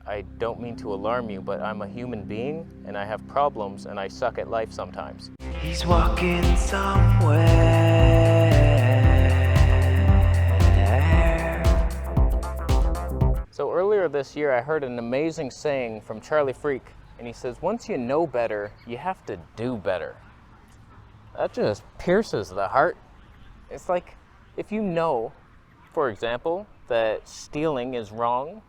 I don't mean to alarm you, but I'm a human being and I have problems and I suck at life sometimes. He's walking somewhere. So earlier this year, I heard an amazing saying from Charlie Freak, and he says, once you know better, you have to do better. That just pierces the heart. It's like, if you know, for example, that stealing is wrong,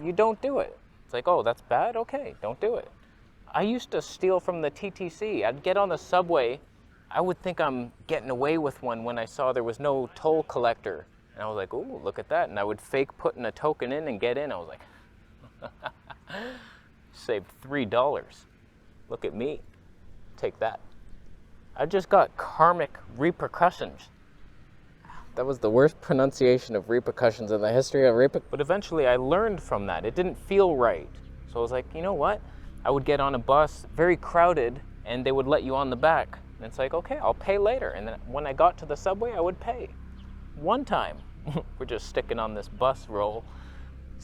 you don't do it. It's like, oh, that's bad? Okay, don't do it. I used to steal from the TTC. I'd get on the subway. I would think I'm getting away with one when I saw there was no toll collector. And I was like, ooh, look at that. And I would fake putting a token in and get in. I was like, saved $3. Look at me. Take that. I just got karmic repercussions. That was the worst pronunciation of repercussions in the history of But eventually I learned from that. It didn't feel right. So I was like, you know what? I would get on a bus, very crowded, and they would let you on the back. And it's like, okay, I'll pay later. And then when I got to the subway, I would pay. One time, we're just sticking on this bus roll.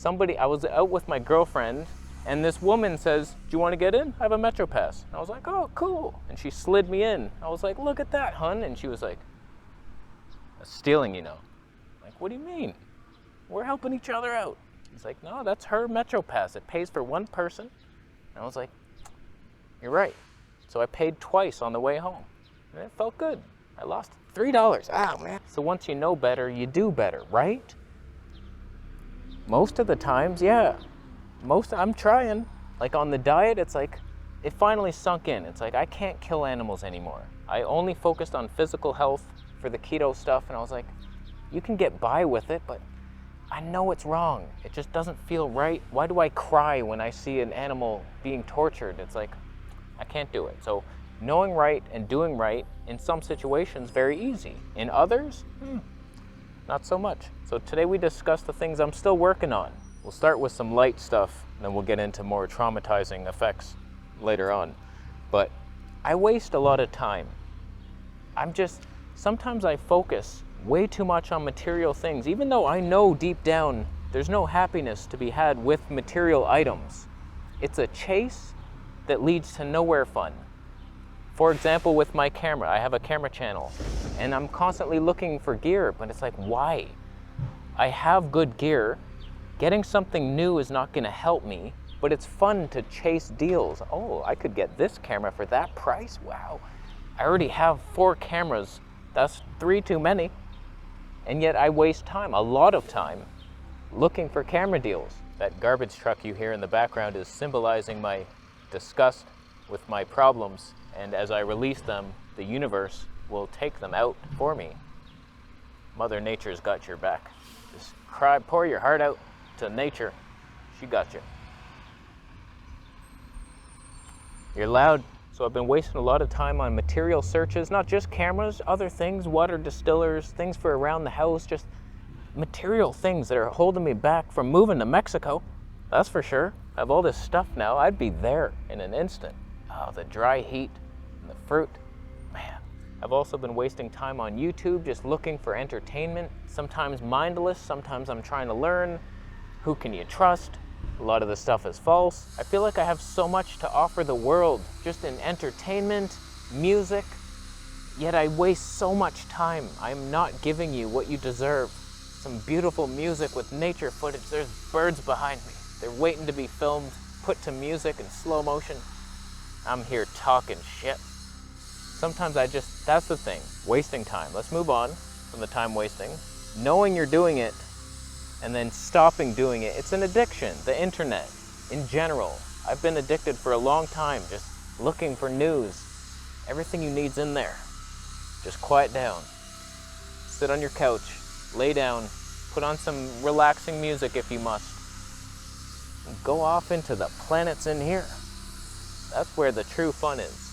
I was out with my girlfriend, and this woman says, do you want to get in? I have a Metro Pass. And I was like, oh, cool. And she slid me in. I was like, look at that, hun. And she was like, that's stealing, you know. Like, what do you mean? We're helping each other out. He's like, no, that's her Metro Pass. It pays for one person. And I was like, you're right. So I paid twice on the way home. And it felt good. I lost $3. Oh, man. So once you know better, you do better, right? Most of the times, yeah. I'm trying. Like on the diet, it's like, it finally sunk in. It's like, I can't kill animals anymore. I only focused on physical health for the keto stuff, and I was like, you can get by with it, but I know it's wrong. It just doesn't feel right. Why do I cry when I see an animal being tortured? It's like, I can't do it. So knowing right and doing right in some situations, very easy. In others, not so much. So today we discuss the things I'm still working on. We'll start with some light stuff, and then we'll get into more traumatizing effects later on. But I waste a lot of time. Sometimes I focus way too much on material things, even though I know deep down there's no happiness to be had with material items. It's a chase that leads to nowhere fun. For example, with my camera, I have a camera channel, and I'm constantly looking for gear, but it's like, why? I have good gear. Getting something new is not gonna help me, but it's fun to chase deals. Oh, I could get this camera for that price? Wow. I already have 4 cameras. That's 3 too many. And yet I waste time, a lot of time, looking for camera deals. That garbage truck you hear in the background is symbolizing my disgust with my problems. And as I release them, the universe will take them out for me. Mother Nature's got your back. Just cry, pour your heart out to nature. She got you. You're loud. So I've been wasting a lot of time on material searches, not just cameras, other things, water distillers, things for around the house, just material things that are holding me back from moving to Mexico. That's for sure. I have all this stuff now. I'd be there in an instant. Oh, the dry heat and the fruit. Man. I've also been wasting time on YouTube just looking for entertainment, sometimes mindless, sometimes I'm trying to learn. Who can you trust? A lot of the stuff is false. I feel like I have so much to offer the world, just in entertainment, music, yet I waste so much time. I'm not giving you what you deserve. Some beautiful music with nature footage. There's birds behind me. They're waiting to be filmed, put to music in slow motion. I'm here talking shit. Sometimes that's the thing, wasting time. Let's move on from the time wasting. Knowing you're doing it, and then stopping doing it. It's an addiction, the internet, in general. I've been addicted for a long time, just looking for news. Everything you need's in there. Just quiet down. Sit on your couch, lay down, put on some relaxing music if you must. And go off into the planets in here. That's where the true fun is.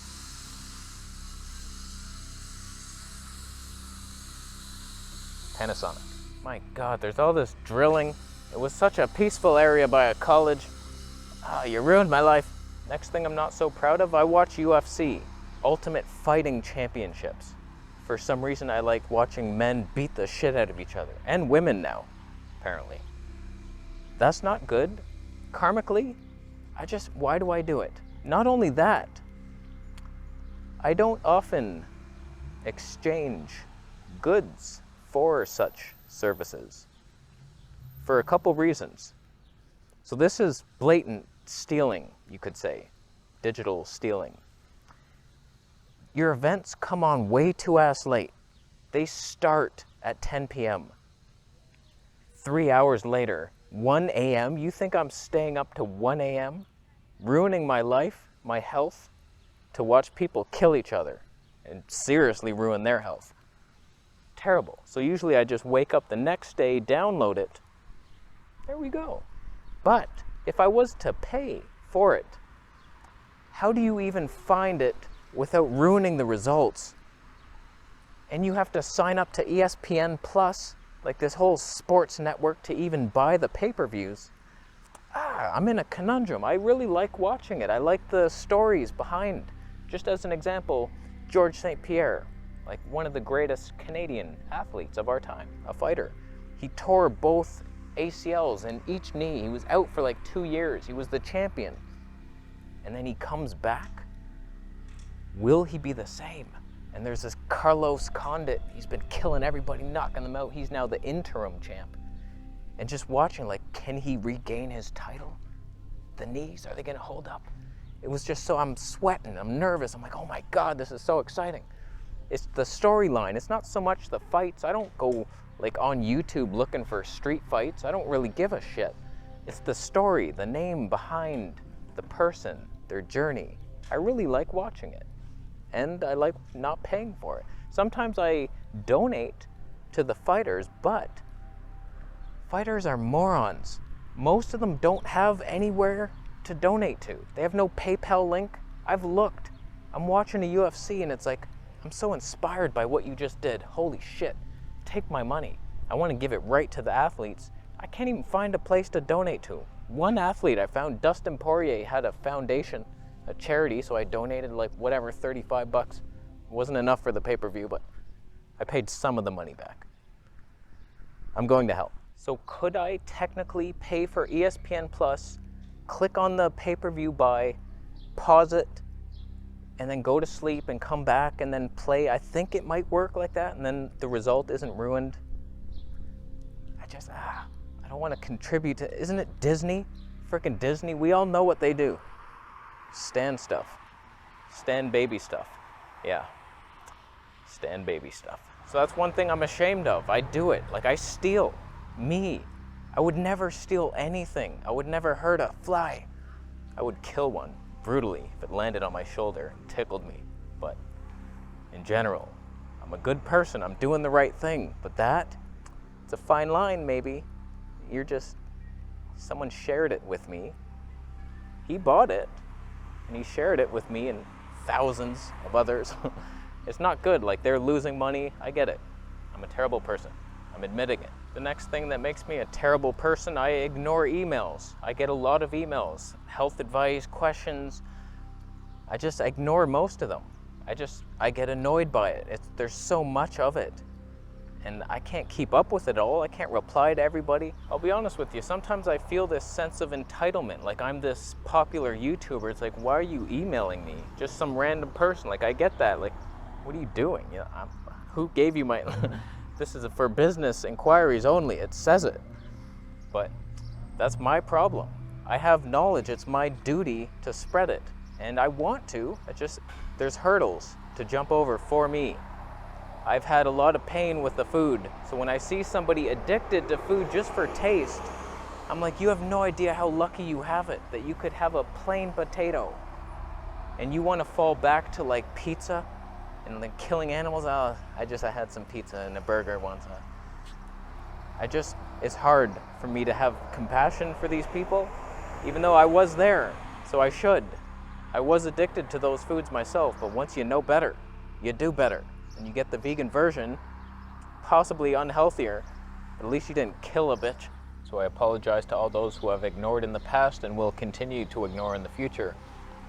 Panasonic. My God, there's all this drilling. It was such a peaceful area by a college. You ruined my life. Next thing I'm not so proud of, I watch UFC, Ultimate Fighting Championships. For some reason, I like watching men beat the shit out of each other. And women now, apparently. That's not good. karmically, why do I do it? Not only that, I don't often exchange goods for such services for a couple reasons. So this is blatant stealing, you could say, digital stealing. Your events come on way too ass late. They start at 10 p.m. 3 hours later, 1 a.m., you think I'm staying up to 1 a.m., ruining my life, my health, to watch people kill each other and seriously ruin their health? Terrible. So usually I just wake up the next day, download it, there we go. But if I was to pay for it, how do you even find it without ruining the results? And you have to sign up to ESPN Plus, like this whole sports network, to even buy the pay-per-views. I'm in a conundrum. I really like watching it. I like the stories behind. Just as an example, George St. Pierre, like one of the greatest Canadian athletes of our time, a fighter. He tore both ACLs in each knee. He was out for like 2 years. He was the champion. And then he comes back. Will he be the same? And there's this Carlos Condit. He's been killing everybody, knocking them out. He's now the interim champ. And just watching, like, can he regain his title? The knees, are they going to hold up? It was just so, I'm sweating, I'm nervous. I'm like, oh my God, this is so exciting. It's the storyline. It's not so much the fights. I don't go like on YouTube looking for street fights. I don't really give a shit. It's the story, the name behind the person, their journey. I really like watching it. And I like not paying for it. Sometimes I donate to the fighters, but fighters are morons. Most of them don't have anywhere to donate to. They have no PayPal link. I've looked. I'm watching a UFC and it's like, I'm so inspired by what you just did. Holy shit. Take my money. I want to give it right to the athletes. I can't even find a place to donate to. One athlete I found, Dustin Poirier, had a foundation, a charity, so I donated like whatever, $35. It wasn't enough for the pay-per-view, but I paid some of the money back. I'm going to help. So could I technically pay for ESPN Plus, click on the pay-per-view buy, pause it, and then go to sleep and come back and then play? I think it might work like that, and then the result isn't ruined. I don't want to contribute to, isn't it Disney? Freaking Disney, we all know what they do. Stan stuff. Stan baby stuff. Yeah. Stan baby stuff. So that's one thing I'm ashamed of. I do it. Like, I steal. Me. I would never steal anything. I would never hurt a fly. I would kill one brutally if it landed on my shoulder and tickled me. But in general, I'm a good person. I'm doing the right thing. But that, it's a fine line, maybe. Someone shared it with me. He bought it, and he shared it with me and thousands of others. It's not good. Like, they're losing money. I get it. I'm a terrible person. I'm admitting it. The next thing that makes me a terrible person, I ignore emails. I get a lot of emails, health advice, questions. I just ignore most of them. I get annoyed by it. There's so much of it. And I can't keep up with it all. I can't reply to everybody. I'll be honest with you, sometimes I feel this sense of entitlement. Like, I'm this popular YouTuber. It's like, why are you emailing me? Just some random person. Like, I get that. Like, what are you doing? You know, who gave you my... This is for business inquiries only. It says it. But that's my problem. I have knowledge. It's my duty to spread it. And I want to. There's hurdles to jump over for me. I've had a lot of pain with the food. So when I see somebody addicted to food just for taste, I'm like, you have no idea how lucky you have it, that you could have a plain potato and you want to fall back to like pizza and like killing animals. I had some pizza and a burger once. It's hard for me to have compassion for these people, even though I was there, so I should. I was addicted to those foods myself, but once you know better, you do better. And you get the vegan version, possibly unhealthier, but at least you didn't kill a bitch. So I apologize to all those who have ignored in the past and will continue to ignore in the future.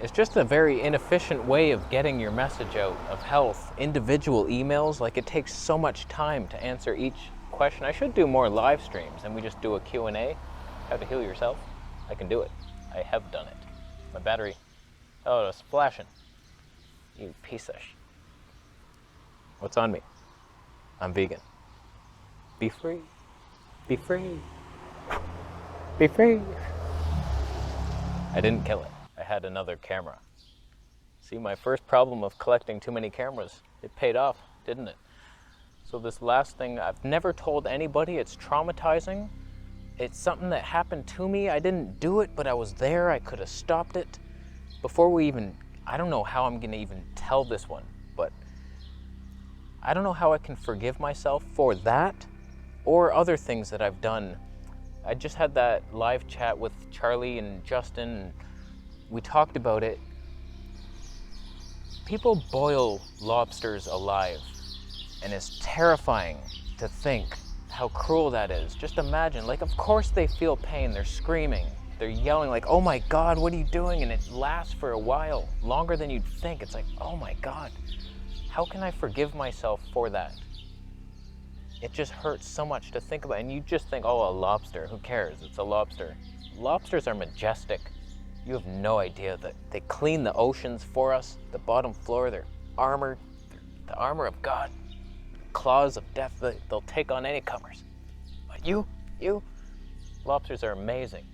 It's just a very inefficient way of getting your message out of health. Individual emails, like, it takes so much time to answer each question. I should do more live streams and we just do a Q&A, how to heal yourself. I can do it. I have done it. My battery, oh, it's flashing. You piece of What's on me? I'm vegan. Be free. Be free. Be free. I didn't kill it. I had another camera. See, my first problem of collecting too many cameras, it paid off, didn't it? So this last thing, I've never told anybody. It's traumatizing. It's something that happened to me. I didn't do it, but I was there. I could have stopped it. Before we even, I don't know how I'm gonna even tell this one, but I don't know how I can forgive myself for that or other things that I've done. I just had that live chat with Charlie and Justin, and we talked about it. People boil lobsters alive, and it's terrifying to think how cruel that is. Just imagine, like, of course they feel pain, they're screaming, they're yelling like, oh my God, what are you doing? And it lasts for a while, longer than you'd think. It's like, oh my God, how can I forgive myself for that? It just hurts so much to think about. And you just think, oh, a lobster, who cares? It's a lobster. Lobsters are majestic. You have no idea that they clean the oceans for us, the bottom floor, they're armored, the armor of God, claws of death, they'll take on any comers. But you, lobsters are amazing.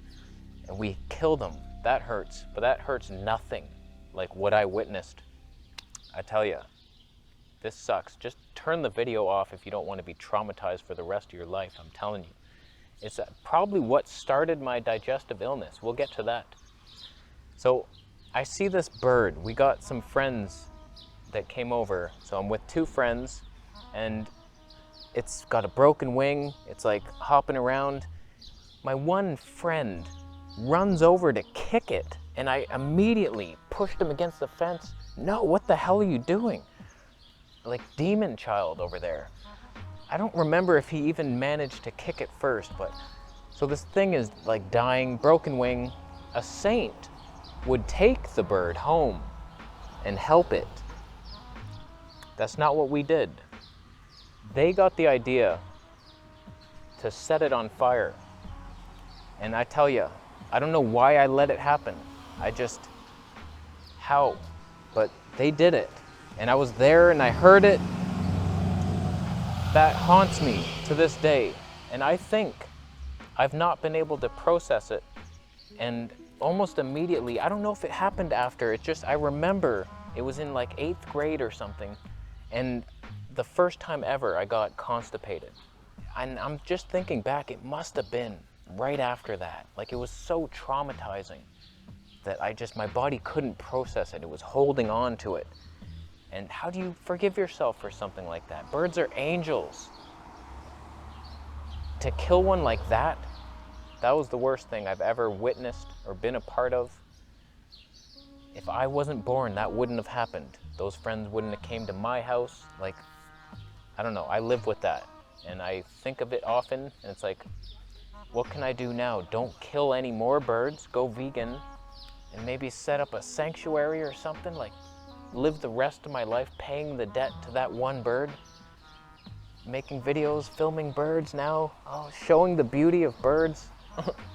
And we kill them. That hurts, but that hurts nothing like what I witnessed. I tell you, this sucks. Just turn the video off if you don't want to be traumatized for the rest of your life, I'm telling you. It's probably what started my digestive illness. We'll get to that. So I see this bird. We got some friends that came over. So I'm with two friends, and it's got a broken wing. It's like hopping around. My one friend runs over to kick it, and I immediately pushed him against the fence. No, what the hell are you doing? Like demon child over there. I don't remember if he even managed to kick it first, but so this thing is like dying, broken wing. A saint would take the bird home and help it. That's not what we did. They got the idea to set it on fire. And I tell you, I don't know why I let it happen. How? But they did it. And I was there and I heard it. That haunts me to this day. And I think I've not been able to process it. And almost immediately, I don't know if it happened after, I remember it was in like 8th grade or something. And the first time ever I got constipated. And I'm just thinking back, it must have been right after that. Like it was so traumatizing that my body couldn't process it. It was holding on to it. And how do you forgive yourself for something like that? Birds are angels. To kill one like that was the worst thing I've ever witnessed or been a part of. If I wasn't born, that wouldn't have happened. Those friends wouldn't have came to my house. Like, I don't know, I live with that. And I think of it often, and it's like, what can I do now? Don't kill any more birds, go vegan, and maybe set up a sanctuary or something, like live the rest of my life paying the debt to that one bird, making videos, filming birds now, showing the beauty of birds.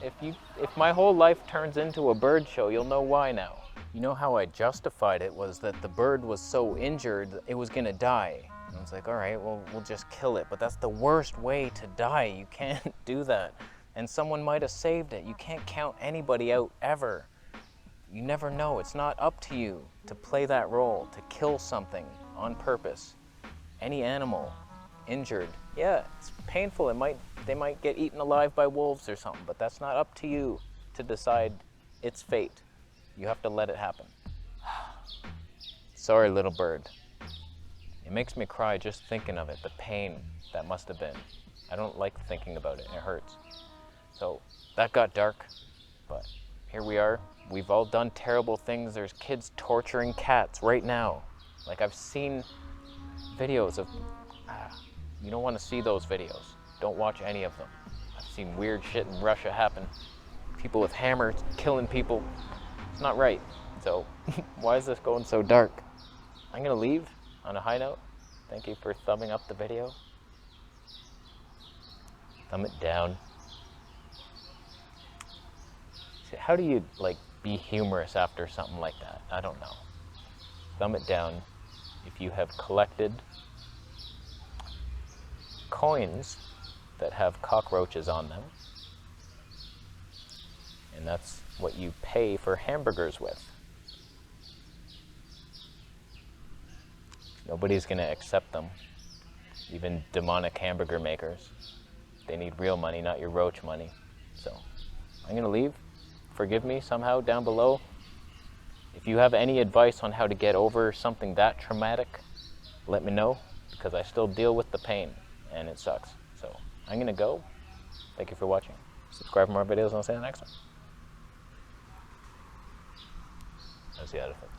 If my whole life turns into a bird show, you'll know why now. You know how I justified it was that the bird was so injured, it was gonna die. And I was like, all right, well, we'll just kill it. But that's the worst way to die. You can't do that. And someone might have saved it. You can't count anybody out ever. You never know. It's not up to you to play that role, to kill something on purpose. Any animal injured, yeah, it's painful. They might get eaten alive by wolves or something, but that's not up to you to decide its fate. You have to let it happen. Sorry, little bird. It makes me cry just thinking of it, the pain that must have been. I don't like thinking about it. It hurts. So that got dark, but here we are. We've all done terrible things. There's kids torturing cats right now. Like I've seen videos of, you don't want to see those videos. Don't watch any of them. I've seen weird shit in Russia happen. People with hammers killing people. It's not right. So why is this going so dark? I'm gonna leave on a high note. Thank you for thumbing up the video. Thumb it down. How do you like be humorous after something like that? I don't know. Thumb it down. If you have collected coins that have cockroaches on them, and that's what you pay for hamburgers with, nobody's going to accept them. Even demonic hamburger makers. They need real money, not your roach money. So I'm going to leave. Forgive me somehow down below. If you have any advice on how to get over something that traumatic, let me know, because I still deal with the pain and it sucks. So I'm going to go. Thank you for watching. Subscribe for more videos and I'll see you in the next one. That's the other thing.